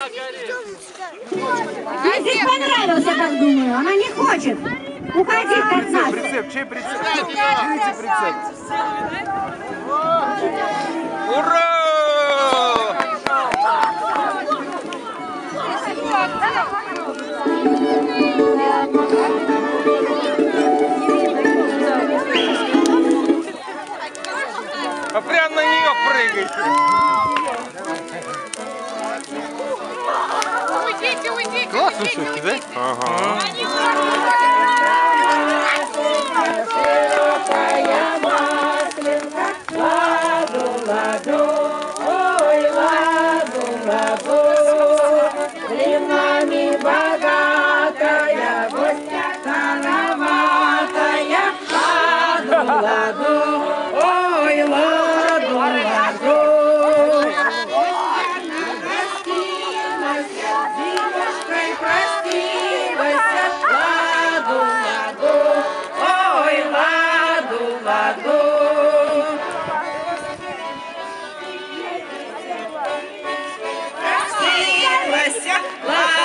Ей понравился, так думаю. Она не хочет уходить от нас. Прицеп, чей прицеп? Видите прицеп? Ура! А прям на нее прыгайте. Уйдите, уйдите, Классно уйдите, все-таки, да? уйдите. Ага. Широкая масленка, ладу, ладу, ой, ладу, ладу, блинами богатая, гостья тароватая, ладу, ладу, ой, ладу, ладу. Зимушкой простилась, ладу, ладу, ой, ладу, ладу. Простилась, ладу.